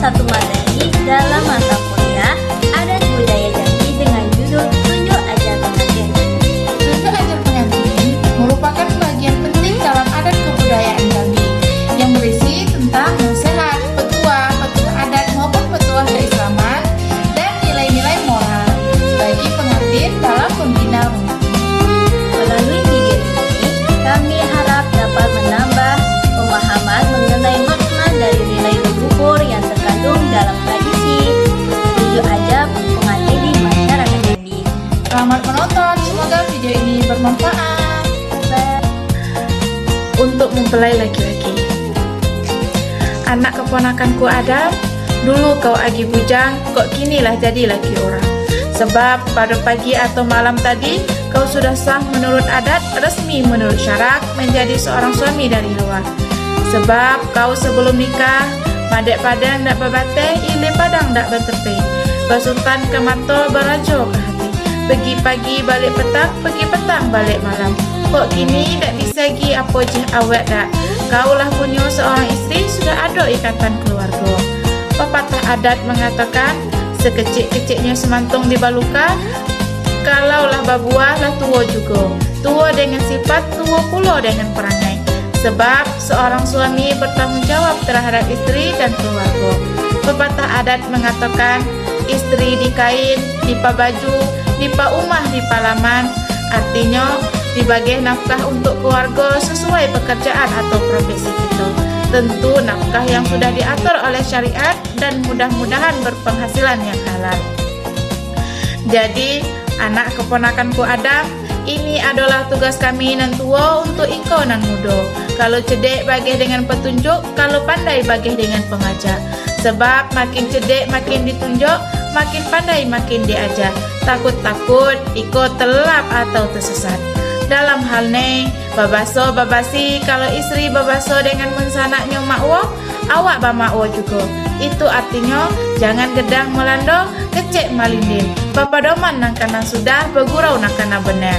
satu materi dalam mata kuliah Adat Budaya Jambi dengan judul Tunjuk Ajar Pengantin. Tunjuk ajar pengantin merupakan bagian penting dalam adat kebudayaan Jambi yang berisi tentang nasihat, petuah adat maupun petuah keislaman dan nilai-nilai moral bagi pengantin dalam membina rumah. Melalui video ini, kami harap dapat menambah pemahaman mengenai makna dari nilai leluhur yang terkandung dalam tradisi tunjuk ajar pengantin di masyarakat Jambi. Selamat menonton, semoga video ini bermanfaat. Untuk mempelai laki-laki, anak keponakanku Adam, dulu kau agi bujang, kok kinilah jadi laki orang. Sebab pada pagi atau malam tadi kau sudah sah menurut adat, resmi menurut syarat menjadi seorang suami dari luar. Sebab kau sebelum nikah madek padang dak bebateh, ile padang dak bertepi, basultan ke mato berajo ke hati, pergi pagi balik petang, pergi petang balik malam. Kok kini dak disegi apa je awet dak, kaulah punya seorang istri, sudah ada ikatan keluarga. Pepatah adat mengatakan, sekecil-kecilnya semantung dibalukan, kalaulah babuah lah tua juga. Tua dengan sifat, tua pula dengan perangai. Sebab seorang suami bertanggung jawab terhadap istri dan keluarga. Pepatah adat mengatakan, istri di kain, dipa baju, dipa umah, dipa laman. Artinya, dibagi nafkah untuk keluarga sesuai pekerjaan atau profesi kita. Tentu nafkah yang sudah diatur oleh syariat dan mudah-mudahan berpenghasilan yang halal. Jadi, anak keponakanku Adam, ini adalah tugas kami nan tua untuk engkau nan muda. Kalau cedek bagih dengan petunjuk, kalau pandai bagih dengan pengajar. Sebab makin cedek makin ditunjuk, makin pandai makin diajar. Takut-takut ikut telap atau tersesat. Dalam hal ni, babaso babasi, kalau istri babaso dengan mensanaknya makwa, awak bamakwa juga. Itu artinya jangan gedang melando, kecek malindin. Bapa doman nang kanan sudah, bergurau nang kanan benar.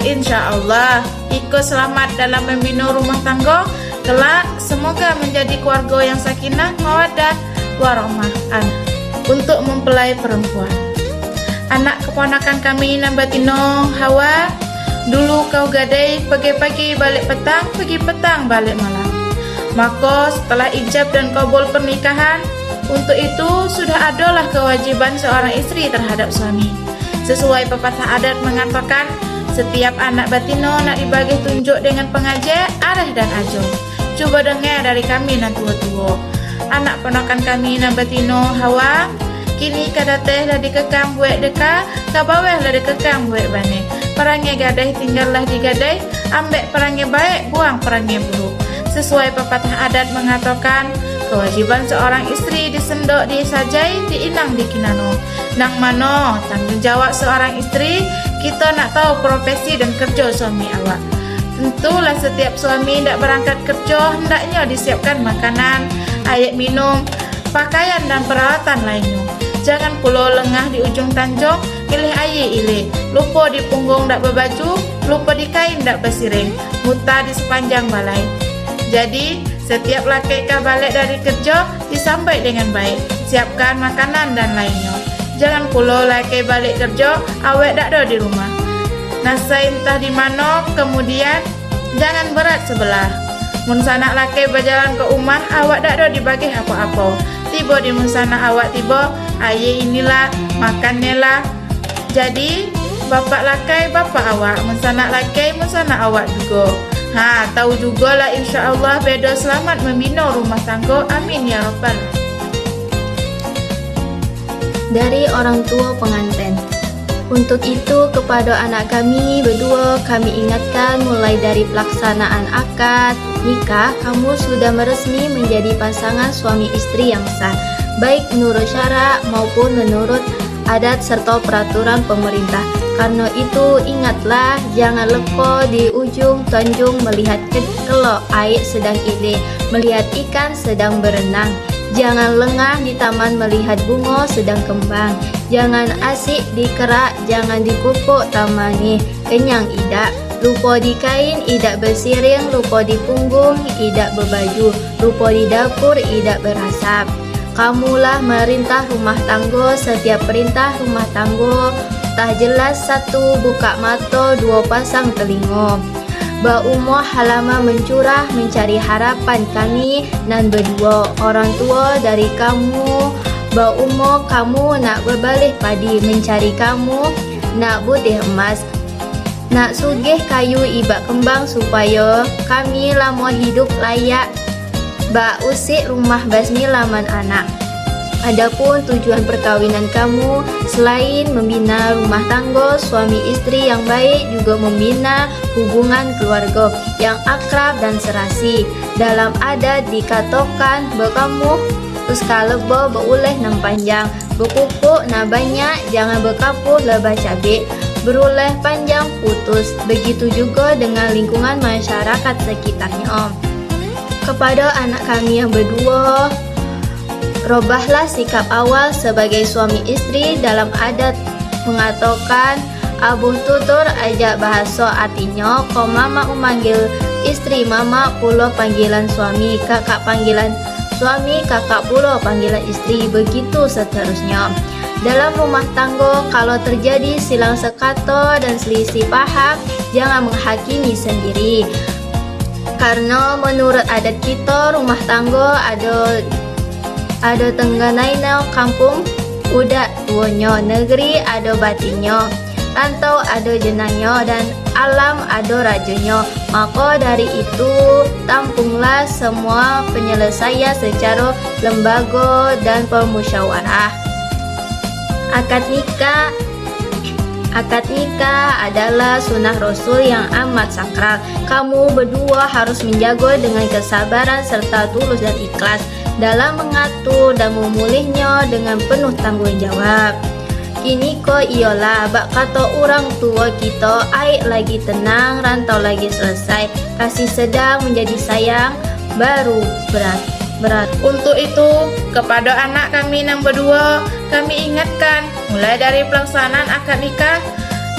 Insya Allah, ikut selamat dalam membina rumah tangga. Kelak, semoga menjadi keluarga yang sakinah, mawaddah, warahmah. Untuk mempelai perempuan, anak keponakan kami Nambatino Hawa, dulu kau gadai pagi-pagi balik petang, pergi petang balik malam. Maka setelah ijab dan kabul pernikahan, untuk itu sudah adalah kewajiban seorang istri terhadap suami. Sesuai pepatah adat mengatakan, setiap anak batino nak dibagi tunjuk dengan pengajar, arah dan ajo. Coba dengar dari kami nan tua-tua. Anak ponakan kami nan batino Hawa, kini kadateh lah dikekang buat deka, kabaweh lah dikekang buat bane. Perangai gadai tinggallah digadai, ambek perangai baik, buang perangai buruk. Sesuai pepatah adat mengatakan, kewajiban seorang istri disendok, disajai, diinang, dikinano. Nang mano tanggung jawab seorang istri, kita nak tahu profesi dan kerja suami awak. Tentulah setiap suami hendak berangkat kerja, hendaknya disiapkan makanan, air minum, pakaian dan peralatan lainnya. Jangan pula lengah di ujung tanjung, ilih air ilih, lupa di punggung dak berbaju, lupa di kain dak bersiring, muta di sepanjang balai. Jadi, setiap laki kah balik dari kerja, disambut dengan baik, siapkan makanan dan lainnya. Jangan pula laki balik kerja, awet dak ada di rumah. Nasa entah di mana, kemudian jangan berat sebelah. Mun sanak laki berjalan ke rumah, awak dak ada dibagi apa-apa. Tiba di musana awak tiba, aye inilah, makannya lah. Jadi, bapak lakai, bapak awak, musana lakai, musana awak juga. Tahu juga lah insya Allah beda selamat membina rumah tangga. Amin ya rabbal. Dari orang tua pengantin. Untuk itu kepada anak kami berdua kami ingatkan mulai dari pelaksanaan akad nikah, kamu sudah meresmi menjadi pasangan suami istri yang sah, baik menurut syarak maupun menurut adat serta peraturan pemerintah. Karena itu ingatlah, jangan leko di ujung tanjung melihat kelok air sedang ilih, melihat ikan sedang berenang. Jangan lengah di taman melihat bunga sedang kembang. Jangan asik di kerak, jangan dipupuk tamani, kenyang idak. Lupa di kain, idak bersiring. Lupa di punggung, idak berbaju. Lupa di dapur, idak berasap. Kamulah merintah rumah tangga, setiap perintah rumah tangga tak jelas satu buka mata, dua pasang telinga. Berumur halama mencurah mencari harapan kami nan berdua. Orang tua dari kamu berumur, kamu nak berbalik padi mencari kamu nak putih emas, nak sugih kayu ibak kembang supaya kami lama hidup layak bak usik rumah basmi laman anak. Adapun tujuan perkawinan kamu selain membina rumah tangga suami istri yang baik, juga membina hubungan keluarga yang akrab dan serasi. Dalam adat dikatakan berkamu uskaleba beruleh nam panjang, berpupuk na banyak, jangan berkapuh lebah cabai, beruleh panjang putus. Begitu juga dengan lingkungan masyarakat sekitarnya. Kepada anak kami yang berdua, robahlah sikap awal sebagai suami istri. Dalam adat mengatakan abuh tutur ajak bahasa, artinya kau mama memanggil istri mama, pula panggilan suami, kakak panggilan suami, kakak pula panggilan istri, begitu seterusnya. Dalam rumah tangga kalau terjadi silang sekata dan selisih paham, jangan menghakimi sendiri. Karena menurut adat kita, rumah tangga ada tengganainya, kampung udak tuanya, negeri ada batinnya, rantau ada jenanya, dan alam ada rajanya. Maka dari itu tampunglah semua penyelesaian secara lembaga dan permusyawarah. Akad nikah adalah sunnah Rasul yang amat sakral. Kamu berdua harus menjaga dengan kesabaran serta tulus dan ikhlas dalam mengatur dan memulihnya dengan penuh tanggung jawab. Kini ko ialah bak kata orang tua kita, air lagi tenang, rantau lagi selesai, kasih sedang menjadi sayang baru berat. Untuk itu, kepada anak kami yang berdua, kami ingatkan mulai dari pelaksanaan akad nikah,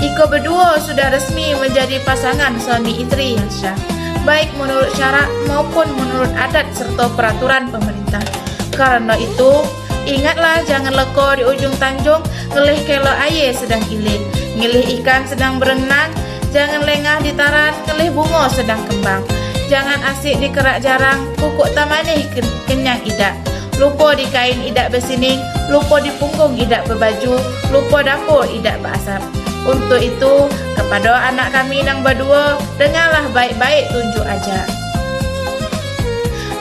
iko berdua sudah resmi menjadi pasangan suami istri yang syah, baik menurut syarak maupun menurut adat serta peraturan pemerintah. Karena itu, ingatlah jangan leko di ujung tanjung, ngelih kelo aye sedang ilir, ngilih ikan sedang berenang, jangan lengah di taran, ngelih bunga sedang kembang. Jangan asik di kerak jarang, pukuk tamanih kenyang idak. Lupa di kain idak bersining, lupa di punggung idak berbaju, lupa dapur idak berasap. Untuk itu, kepada anak kami yang berdua, dengarlah baik-baik tunjuk aja.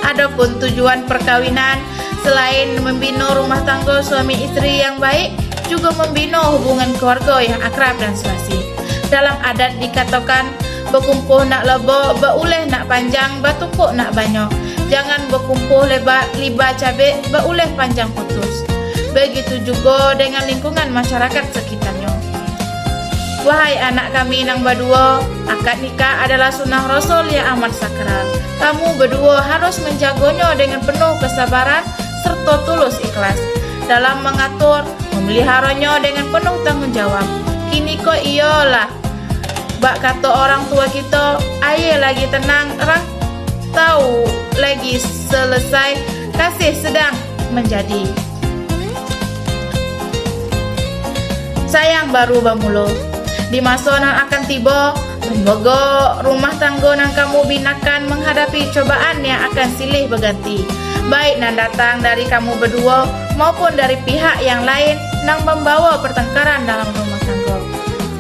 Adapun tujuan perkawinan, selain membina rumah tangga suami istri yang baik, juga membina hubungan keluarga yang akrab dan serasi. Dalam adat dikatakan, berkumpuh nak leba, beruleh nak panjang, bertumpuk nak banyak. Jangan berkumpuh liba cabai, beruleh panjang putus. Begitu juga dengan lingkungan masyarakat sekitarnya. Wahai anak kami yang berdua, akad nikah adalah sunnah Rasul yang amat sakral. Kamu berdua harus menjaganya dengan penuh kesabaran serta tulus ikhlas dalam mengatur, memeliharanya dengan penuh tanggung jawab. Kini kok iyalah bak kata orang tua kita, aye lagi tenang, rantau lagi selesai, kasih sedang menjadi sayang baru bermula. Di masa yang akan tiba, semoga rumah tangga yang kamu binakan menghadapi cobaan yang akan silih berganti, baik yang datang dari kamu berdua maupun dari pihak yang lain yang membawa pertengkaran dalam rumah tangga.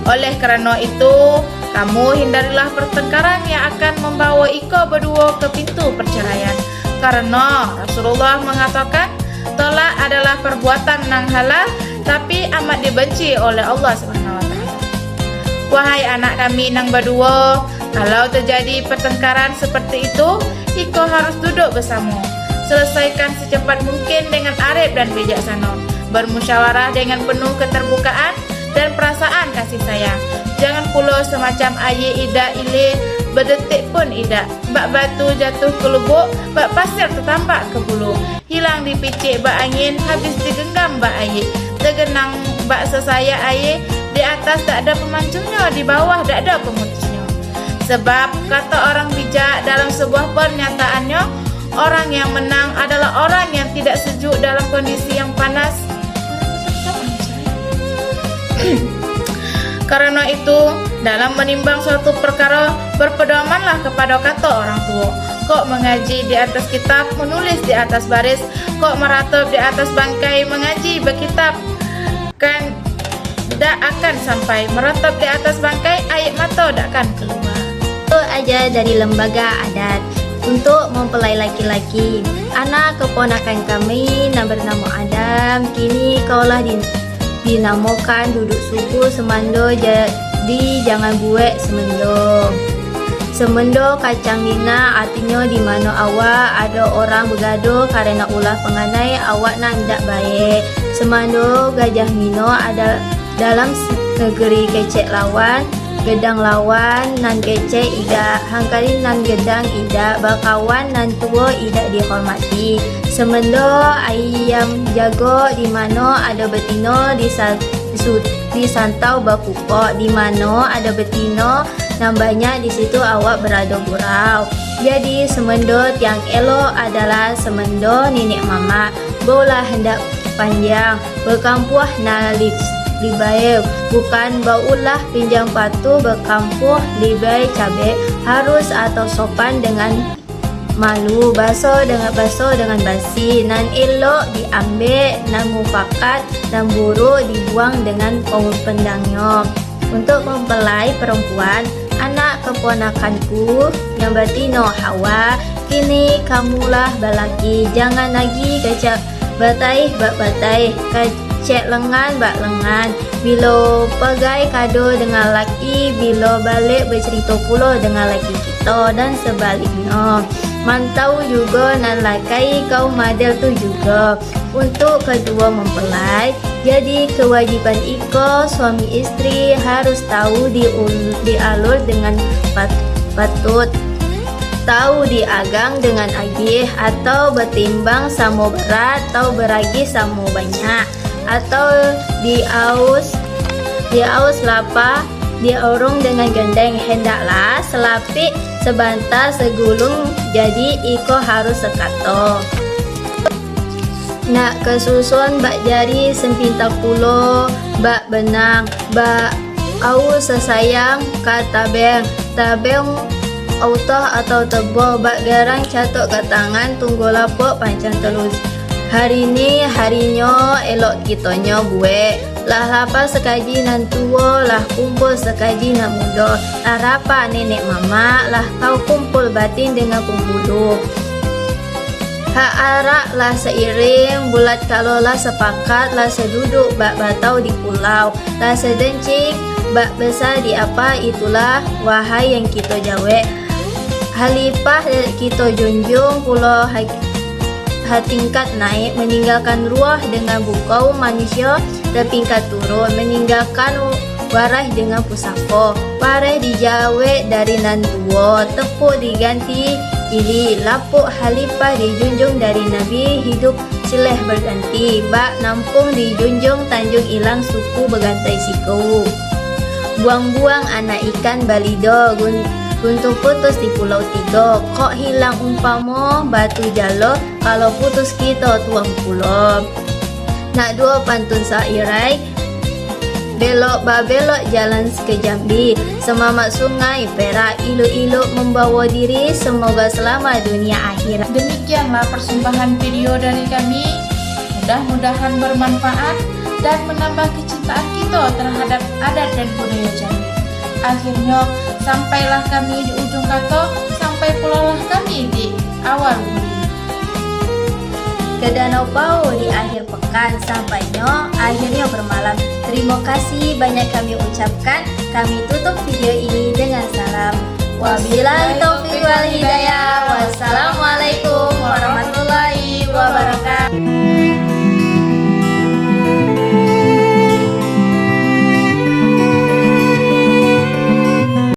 Oleh kerana itu, kamu hindarilah pertengkaran yang akan membawa iko berdua ke pintu perceraian. Karena Rasulullah mengatakan, tolak adalah perbuatan yang halal, tapi amat dibenci oleh Allah SWT. Wahai anak kami yang berdua, kalau terjadi pertengkaran seperti itu, iko harus duduk bersama. Selesaikan secepat mungkin dengan arif dan bijaksana, bermusyawarah dengan penuh keterbukaan dan perasaan kasih sayang. Jangan pula semacam aye idak ile, berdetik pun idak. Bak batu jatuh ke lubuk, bak pasir tertampak ke bulu. Hilang dipicik bak angin, habis digenggam bak aye. Tergenang bak sesaya aye, di atas tak ada pemancungnya, di bawah tak ada pemutusnya. Sebab kata orang bijak dalam sebuah pernyataannya, Orang yang menang adalah orang yang tidak sejuk dalam kondisi yang panas. Karena itu, dalam menimbang suatu perkara, berpedomanlah kepada kata orang tua. Kok mengaji di atas kitab, menulis di atas baris, kok meratap di atas bangkai, mengaji berkitab, kan tidak akan sampai. Meratap di atas bangkai, air mata tidak akan keluar. Itu aja dari lembaga adat. Untuk mempelai laki-laki, anak keponakan kami yang bernama Adam, kini kaulah dinamakan duduk suku Semando, jadi jangan buat semendo. Semendo kacang nina, artinya di mana awak ada orang bergaduh karena ulah penganai awak nak ndak baik. Semando gajah mino ada dalam negeri kecek lawan, gedang lawan nan kecek ida, hangkali nan gedang ida, bakawan nan tua ida dihormati. Semendo ayam jago di mana ada betino disantau bakupok, di mana ada betino nambahnya di situ awak berada gurau. Jadi semendo yang elok adalah semendo nenek mama, bola hendak panjang, berkampuh nalips libai, bukan baulah pinjam patu berkampuh libai cabe, harus atau sopan dengan malu, baso dengan basi, nan elok diambil, nan mufakat, nan buruk dibuang dengan pendangnya. Untuk mempelai perempuan, anak keponakanku yang bertino Hawa, kini kamulah balaki, jangan lagi kecak batai bak batai, kecek lengan bak lengan. Bila pegai kado dengan laki, bila balik bercerita pula dengan laki kita, dan sebaliknya. Mantau juga nan lakai kau model tu juga. Untuk kedua mempelai, jadi kewajiban iko suami istri harus tahu dialur dengan patut, tahu diagang dengan agih, atau bertimbang sama berat, atau beragi sama banyak, atau diaus lapa, diorong dengan gendeng, hendaklah selapik sebantar segulung, jadi iko harus sekato. Nak kesusun bak jari sempintak pulo, bak benang, bak au sesayang ka tabeng auto atau tebo, bak garang catok ke tangan, tunggu lapok pancang telus. Hari ini harinya elok kitonyo gue, lah lapa sekaji nan tua, lah kumpul sekaji nan muda, lah rapa nenek mama, lah kau kumpul batin dengan penghulu. Hak arak lah seiring, bulat kalau lah sepakat, lah seduduk bak batau di pulau, lah sedencing bak besar di apa, itulah wahai yang kita jawe. Halipah kita junjung pulau tingkat naik, meninggalkan ruah dengan bukau manusia, terpingkat turun, meninggalkan warah dengan pusako, pareh dijawe dari nan tua, tepuk diganti ili, lapuk halipah dijunjung dari nabi, hidup sileh berganti, bak nampung dijunjung, tanjung ilang suku bergantai siku. Buang-buang anak ikan balido, guntung putus di pulau tiga, kok hilang umpamo batu jalo, kalau putus kita tuang pulau. Nak dua pantun sairai, belok babelok jalan ke Jambi, semamak sungai Perak, ilu-ilu membawa diri, semoga selamat dunia akhirat. Demikianlah persembahan video dari kami, mudah-mudahan bermanfaat dan menambah kecintaan kita terhadap adat dan budaya Jambi. Akhirnya sampailah kami di ujung kata, sampai pula lah kami di awal budi. Ke Danau Pau di akhir pekan, sampainya akhirnya bermalam. Terima kasih banyak kami ucapkan. Kami tutup video ini dengan salam. Wabillahi taufiq wal hidayah.